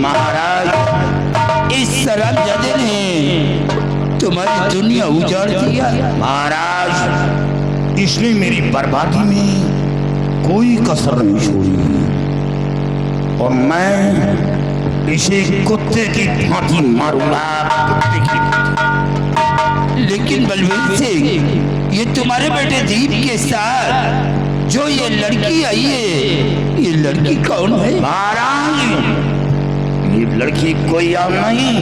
महाराज, इस शराबजादे ने तुम्हारी दुनिया उजाड़ दिया। महाराज, इसने मेरी बर्बादी में कोई कसर नहीं छोड़ी और मैं इसे कुत्ते की फांसी मारूंगा, कुत्ते की। लेकिन बलवीर सिंह, ये तुम्हारे बेटे दीप के साथ जो ये लड़की आई है, ये लड़की कौन है? महाराज, ये लड़की कोई और नहीं,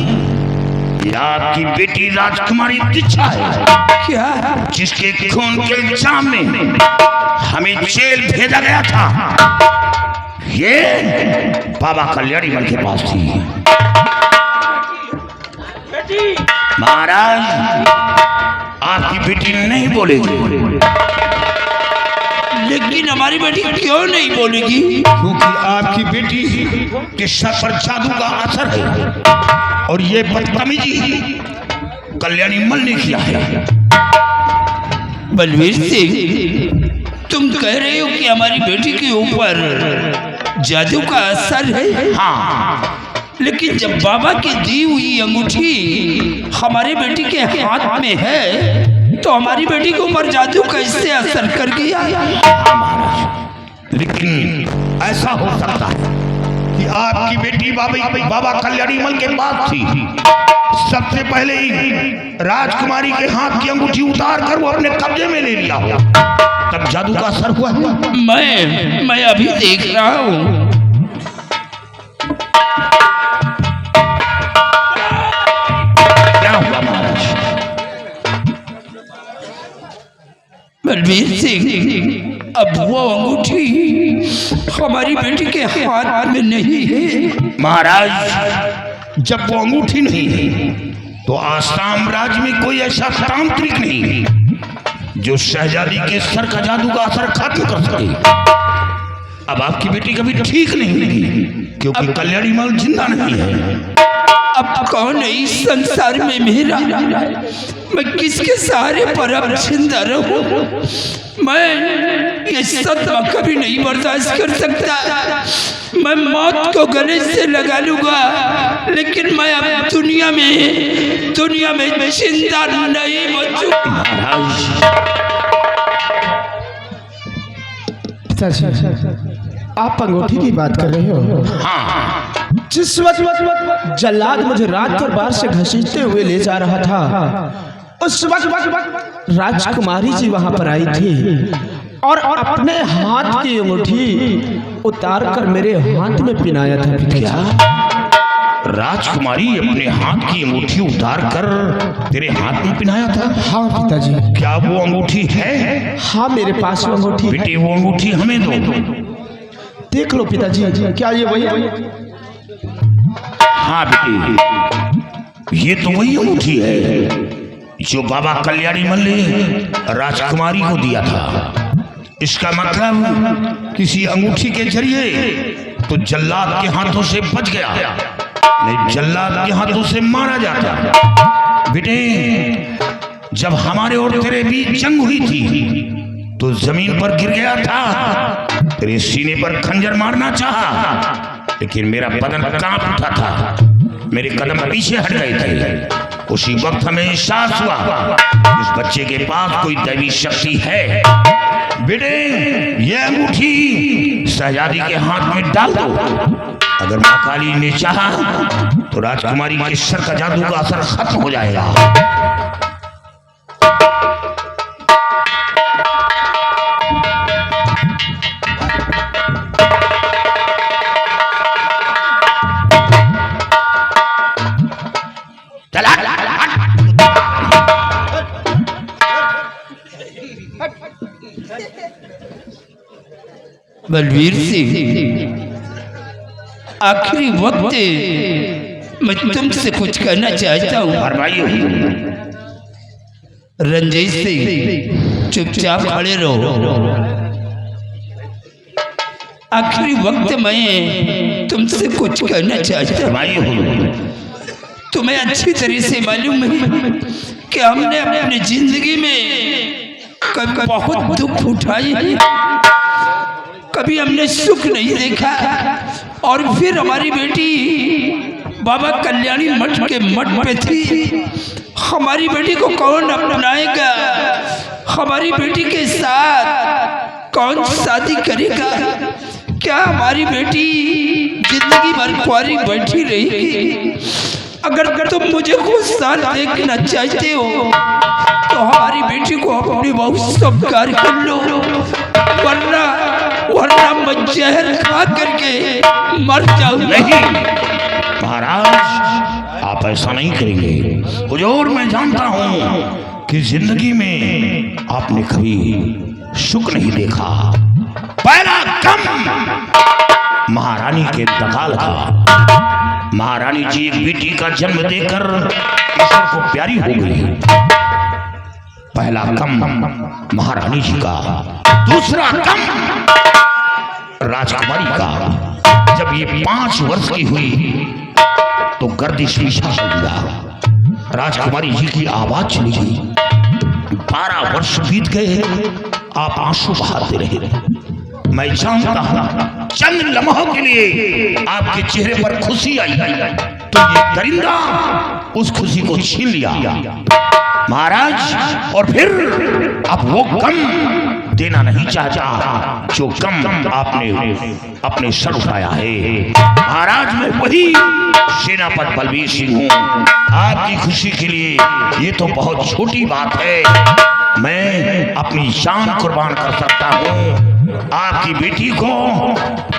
ये आपकी बेटी राजकुमारी दीक्षा है। क्या? जिसके खून के इल्जाम में हमें जेल भेजा गया था। ये बाबा कल्याणी मल के पास थी। महाराज, आपकी बेटी नहीं बोलेगी। लेकिन हमारी बेटी क्यों नहीं बोलेगी? क्योंकि आपकी बेटी के सर पर जादू का असर है और ये बदतमीजी कल्याणी मल ने किया है। बलवीर सिंह, तुम कह रहे हो कि हमारी बेटी के ऊपर जादू का असर है? हाँ, लेकिन जब बाबा की दी हुई अंगूठी हमारे बेटी के हाथ में है, तो हमारी बेटी के ऊपर जादू कैसे असर कर गया? हाँ महाराज, लेकिन ऐसा हो सकता है कि आपकी बेटी बाबा कल्याणी मल के पास थी। सबसे पहले ही राजकुमारी के हाथ की अंगूठी उतार कर वो अपने कब्जे में ले लिया हो, तब जादू का असर हुआ। मैं अभी देख रहा हूँ। क्या हुआ महाराज? बलवीर सिंह, अब वो अंगूठी हमारी बेटी के हाथ में नहीं है। महाराज, जब वो अंगूठी नहीं है तो आसाम राज्य में कोई ऐसा तांत्रिक नहीं है जो शहजादी के सर का जादू का असर खत्म कर सके। अब आपकी बेटी कभी ठीक नहीं होगी क्योंकि कल्याणी मल जिंदा नहीं है। अब कौन है इस संसार में मेरा? मैं किसके सहारे पर अब जिंदा रहूं? मैं ये सदमा कभी नहीं बर्दाश्त कर सकता। मैं मौत को गले से लगा लूंगा, लेकिन मैं अब दुनिया में जिंदा नहीं बचूंगा। आप अंगूठी की बात कर रहे हो? हाँ, जिस वक्त जल्लाद मुझे रात और बार से घसीटते हुए ले जा रहा था, उस वक्त राजकुमारी जी वहां पर आई थी और अपने हाथ की अंगूठी उतार कर मेरे हाथ में पिनाया था। क्या राजकुमारी अपने हाथ की अंगूठी उतार कर तेरे हाथ में पिनाया था? हाँ पिताजी। क्या वो अंगूठी है? हाँ, मेरे पास वो अंगूठी। बेटी, वो अंगूठी हमें दो। देख लो पिताजी, क्या ये वही? हाँ बेटी, ये तो वही अंगूठी है जो बाबा कल्याणी मल ने राजकुमारी को दिया था। इसका मतलब किसी अंगूठी के जरिए तो जल्लाद के हाथों से बच गया, नहीं जल्लाद के हाथों से मारा जाता। बेटे, जब हमारे और तेरे बीच जंग हुई थी तो जमीन पर गिर गया था, तेरे सीने पर खंजर मारना चाहा, लेकिन मेरा बदन कांप उठा था, मेरे कदम पीछे हट गए थे। उसी वक्त हमें एहसास हुआ इस बच्चे के पास कोई दैवी शक्ति है। बेटे, यह अंगूठी शहजादी के हाथ में डाल दो। अगर माँ काली ने चाहा तो राजकुमारी के सर का जादू का असर खत्म हो जाएगा। बलवीर सिंह, आखिरी वक्त मैं तुमसे कुछ कहना चाहता हूँ। रंजीत सिंह, चुपचाप खड़े रहो। आखिरी वक्त मैं तुमसे कुछ कहना चाहता हूँ। तुम्हें अच्छी तरह से मालूम है कि हमने अपनी जिंदगी में कभी बहुत दुख उठाए, कभी हमने सुख नहीं देखा, और फिर हमारी बेटी बाबा कल्याणी मठ के मठ पे थी। हमारी बेटी को कौन अपनाएगा? हमारी बेटी के साथ कौन शादी करेगा? क्या हमारी बेटी जिंदगी भर कुंवारी बैठी रहेगी? अगर तुम मुझे कुछ साल देखना चाहते हो तो हमारी बेटी को अपनी बहू स्वीकार कर लो, वरना मैं जहर खा करके मर जाऊंगा। नहीं महाराज, आप ऐसा नहीं करेंगे। हुजूर, मैं जानता हूँ कि जिंदगी में आपने कभी सुख नहीं देखा। पहला गम महारानी के इंतकाल का। महारानी जी एक बेटी का जन्म देकर ईश्वर को प्यारी हो गई। पहला गम महारानी जी का। दूसरा गम राजकुमारी का। जब ये 5 वर्ष की हुई तो गर्दिश पीछा हो गया। राजकुमारी जी की आवाज चली गई। 12 वर्ष बीत गए, आप आंसू बहाते रहे। मैं जानता हूं चंद लम्हों के लिए आपके चेहरे पर खुशी आई, तो ये दरिंदा उस खुशी को छीन लिया महाराज। और फिर अब वो गम देना नहीं चाहता जो गम आपने अपने सर उठाया है। महाराज, मैं वही सेनापति बलबीर सिंह हूँ। आपकी खुशी के लिए ये तो बहुत छोटी बात है, मैं अपनी जान कुर्बान कर सकता हूँ। आपकी बेटी को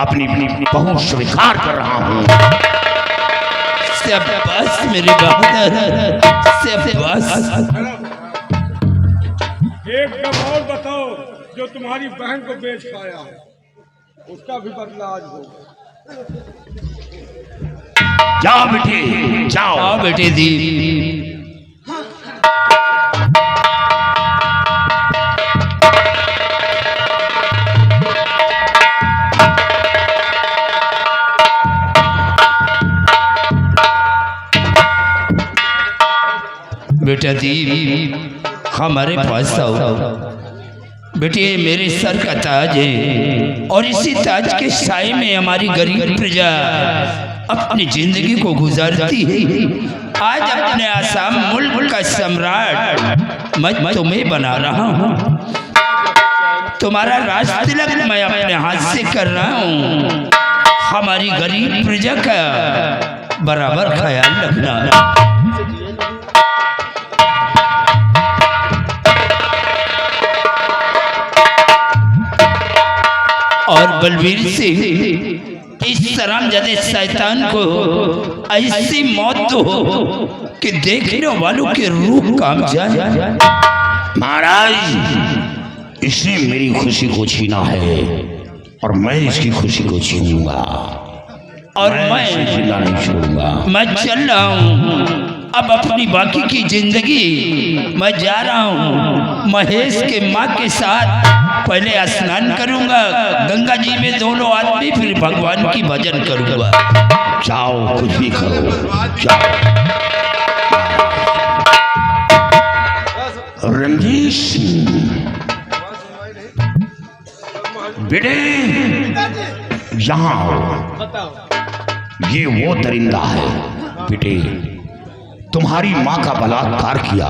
अपनी बहू स्वीकार कर रहा हूँ। शाबाश मेरे बहादुर, शाबाश। एक कम और बताओ, जो तुम्हारी बहन को बेच पाया उसका भी बदला आज होगा। जाओ बेटे, जाओ। आओ बेटे दी। बेटा दी, हमारे पास आओ। बेटे, मेरे सर का ताज है और इसी ताज के साए में हमारी गरीब प्रजा अपनी जिंदगी को गुजारती है। आज अपने आसाम मुल्क का सम्राट मैं तुम्हें बना रहा हूँ। तुम्हारा राज तिलक मैं अपने हाथ से कर रहा हूँ। हमारी गरीब प्रजा का बराबर ख्याल रखना। और बलबीर सिंह, इस शरामजादे शैतान को ऐसी मौत दो कि देखने वालों के रूह कांप जाए। महाराज, इसने मेरी खुशी को छीना है और मैं इसकी खुशी को छीनूंगा और मैं इसे जिंदा नहीं छोड़ूंगा। मैं चल रहा हूँ। अब अपनी बाकी की जिंदगी मैं जा रहा हूँ महेश के माँ के साथ। पहले स्नान करूंगा गंगा जी में, दोनों आदमी, फिर भगवान की भजन करूंगा। जाओ, कुछ भी करो, जाओ। रंजीश बेटे, यहाँ आओ। ये वो दरिंदा है बेटे, तुम्हारी माँ का बलात्कार किया,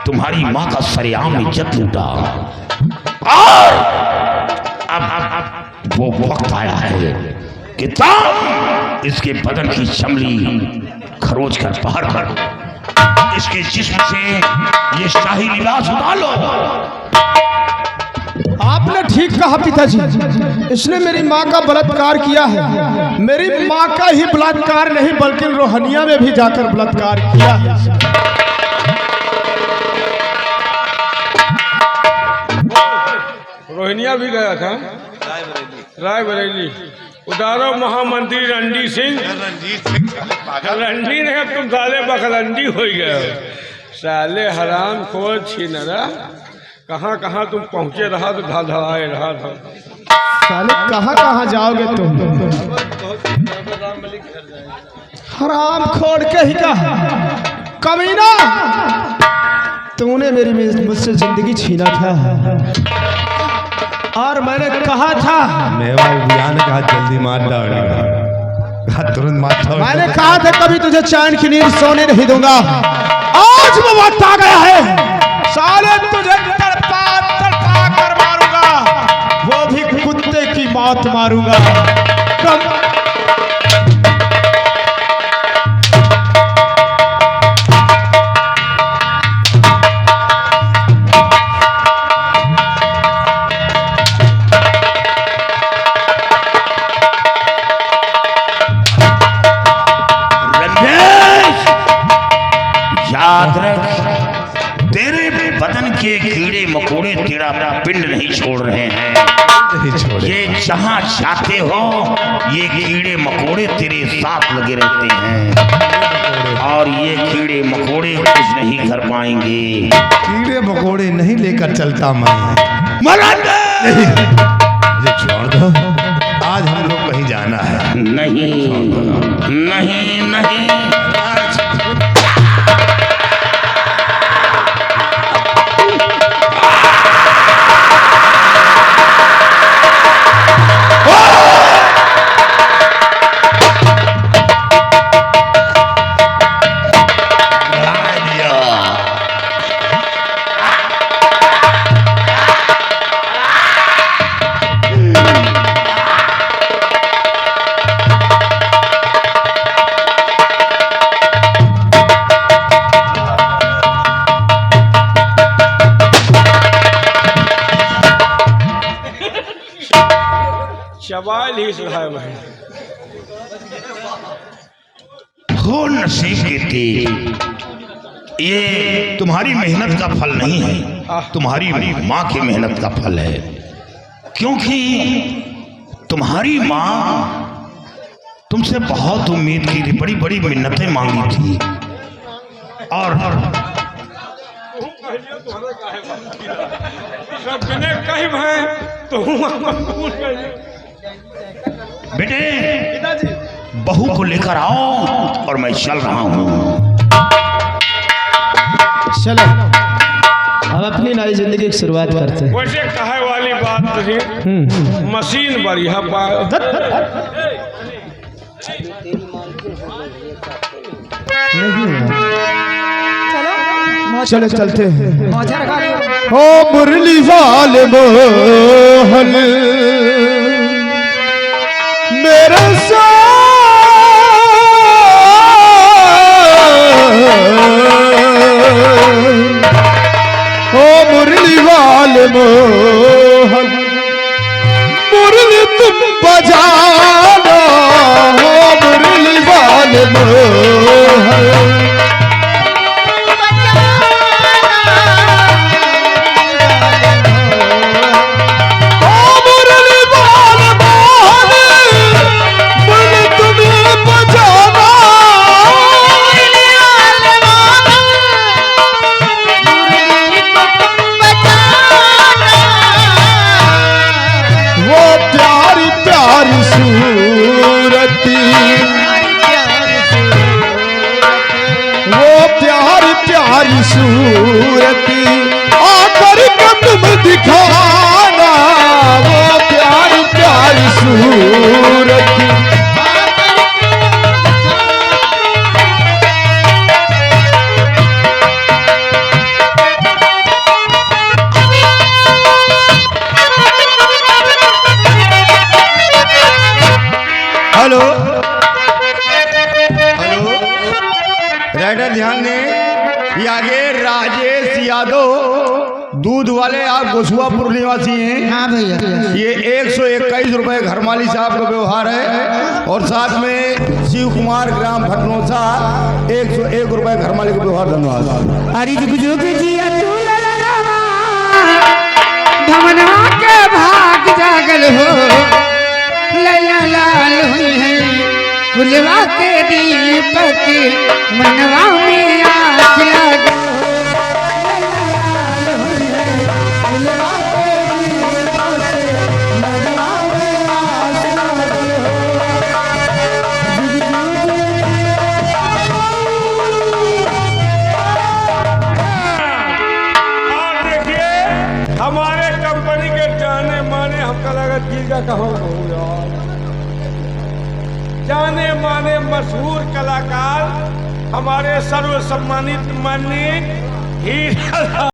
तुम्हारी माँ का सरेआम इज्जत लूटा, और अब वो वक्त आया है कि तुम इसके बदन की चमड़ी खरोच कर बाहर कर इसके जिस्म से ये शाही लिबास उतार लो। आपने ठीक कहा पिताजी, इसने मेरी माँ का बलात्कार किया है। मेरी माँ का ही बलात्कार नहीं बल्कि रोहनिया में भी जाकर बलात्कार किया है। रोहिनिया भी गया था, रायबरेली। उदारो महामंत्री रणजीत सिंह, रणजी नहीं, अब तुम साले बखलंडी हो गए। साले हराम खोर छीनरा, कहाँ कहाँ तुम पहुँचे रहा तो धड़धड़ाए रहा था। साले कहाँ कहाँ जाओगे तुम? हराम खोर के ही का कमीना, तूने मेरी मुझसे जिंदगी छीना था। और मैंने कहा था, मेवा उबिया ने कहा जल्दी मार डालेगा, कहा तुरंत मार छोड़। मैंने कहा था कभी तुझे चैन की नींद सोने नहीं दूंगा। आज वो वक्त आ गया है, साले तुझे तड़पा तड़पा कर मारूंगा, वो भी कुत्ते की मौत मारूंगा। कब याद रख, तेरे बदन के कीड़े मकोड़े तेरा पिंड नहीं छोड़ रहे हैं। नहीं छोड़े। ये जहां जाते हो ये कीड़े मकोड़े तेरे साथ लगे रहते हैं और ये कीड़े मकोड़े कुछ नहीं कर पाएंगे। कीड़े मकोड़े नहीं लेकर चलता मैं। नहीं, मुझे छोड़ दो, आज हम लोग कहीं जाना है। नहीं नहीं नहीं, चबाल ही सुधार भाई। हो नसीब के तेज, ये तुम्हारी मेहनत का फल नहीं है, तुम्हारी माँ की मेहनत का फल है। क्योंकि तुम्हारी माँ तुमसे बहुत उम्मीद की थी, बड़ी बड़ी मिन्नतें मांगी थी और सब बिने कही भाई तो बेटे बहू को लेकर आओ और मैं चल रहा हूँ। चलो अब अपनी नई जिंदगी की शुरुआत करते हैं। वैसे कहे वाली बात नहीं, मशीन बढ़िया चलो चलते हैं। ओ मुरली वाले मोहन मेरे ओ मुरली वाले मोहन मुरली तुम बजाना, ओ मुरली वाले मोहन प्यारी सूरती आकर के तुम दिखाना, वो प्यारी प्यारी सूरती। हेलो हेलो, राइडर ध्यान दें, ये आगे राजेश यादव दूध वाले, आप गोसुआपुर निवासी हैं। हाँ भैया। ये 121 रुपए घरमाली साहब का व्यवहार है और साथ में शिव कुमार ग्राम भटनोसा 101 रुपए घरमाली का व्यवहार। धन्यवाद। अरे जुग जिया तू धमनवा के भाग जागल हो, लैला लाल हुई है फुलवा के दीपक मनवा में आग लगा। हमारे कंपनी के जाने माने हमका लगा जीगा कहाँ हो यार। जाने माने मशहूर कलाकार हमारे सर्व सम्मानित माननीय हीरा